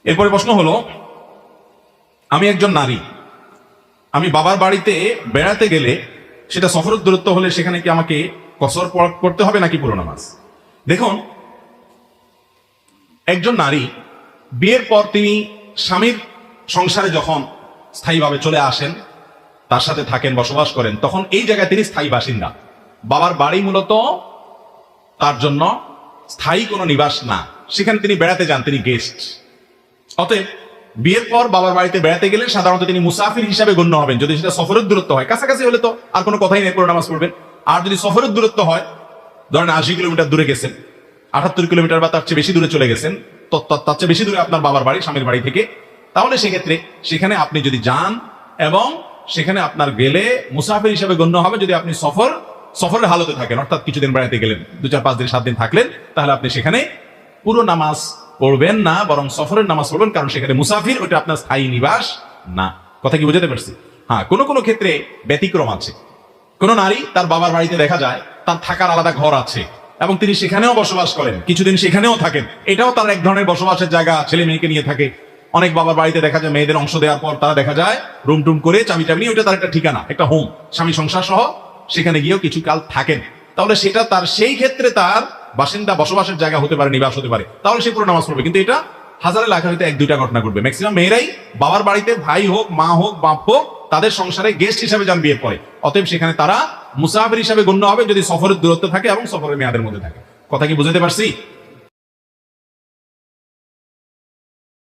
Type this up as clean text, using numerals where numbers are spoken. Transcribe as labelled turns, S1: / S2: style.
S1: এরপরে প্রশ্ন হলো, আমি একজন নারী, আমি বাবার বাড়িতে বেড়াতে গেলে সেটা সফরের দূরত্ব হলে সেখানে কি আমাকে কসর করতে হবে নাকি পুরো নামাজ? দেখুন, একজন নারী বিয়ের পর তিনি স্বামীর সংসারে যখন স্থায়ীভাবে চলে আসেন, তার সাথে থাকেন, বসবাস করেন, তখন এই জায়গায় তিনি স্থায়ী বাসিন্দা। বাবার বাড়ি মূলত তার জন্য স্থায়ী কোনো নিবাস না, সেখানে তিনি বেড়াতে যান, তিনি গেস্ট। অতএব বিয়ের পর বাবার বাড়িতে বেড়াতে গেলে সাধারণত তিনি মুসাফির হিসাবে গণ্য হবেন। যদি সেটা সফরের দূরত্ব হয়, কাছাকাছি হলে তো আর কোনো কথাই নেই, পুরো নামাজ পড়বেন। আর যদি সফরের দূরত্ব হয়, ধরেন 80 কিলোমিটার দূরে গেছেন, 78 কিলোমিটার বা তার চেয়ে বেশি দূরে চলে গেছেন, তো তার চেয়ে বেশি দূরে আপনার বাবার বাড়ি, স্বামীর বাড়ি থেকে, তাহলে সেক্ষেত্রে সেখানে আপনি যদি যান এবং সেখানে আপনার গেলে মুসাফির হিসাবে গণ্য হবে। যদি আপনি সফরের হালতে থাকেন, অর্থাৎ কিছুদিন বেড়াতে গেলেন, 2, 4, 5 দিন, 7 দিন থাকলেন, তাহলে আপনি সেখানে পুরো নামাজ পড়বেন না, বরং সফরের নামাজ পড়বেন, কারণ সেখানে মুসাফির, ওটা আপনার স্থায়ী নিবাস না। কথা কি বুঝাতে পারছি? হ্যাঁ, কোনো ক্ষেত্রে ব্যতিক্রম আছে। কোন নারী তার বাবার বাড়িতে দেখা যায় তার থাকার আলাদা ঘর আছে এবং তিনি সেখানেও বসবাস করেন, কিছুদিন সেখানেও থাকেন, এটাও তার এক ধরনের বসবাসের জায়গা, ছেলে মেয়েকে নিয়ে থাকে। অনেক বাবার বাড়িতে দেখা যায় মেয়েদের অংশ দেওয়ার পর তারা দেখা যায় রুম টুম করে চাবি টাবি, ওটা তার একটা ঠিকানা, একটা হোম, স্বামী সংসার সহ সেখানে গিয়েও কিছু কাল থাকেন। তাহলে সেটা তার সেই ক্ষেত্রে তার বাসিন্দা, বসবাসের জায়গা হতে পারে, নিবাস হতে পারে, তাহলে সে পুরো নামাজ পড়বে। কিন্তু এটা হাজারে লাখে হয়তো 1-2টা ঘটনা ঘটবে। ম্যাক্সিমাম মেয়েরাই বাবার বাড়িতে ভাই হোক, মা হোক, বাপ হোক, তাদের সংসারে গেস্ট হিসাবে যান বিয়ের পরে। অতএব সেখানে তারা মুসাফির হিসাবে গণ্য হবে যদি সফরের দূরত্ব থাকে এবং সফরের মেয়াদের মধ্যে থাকে। কথা কি বুঝাতে পারছি?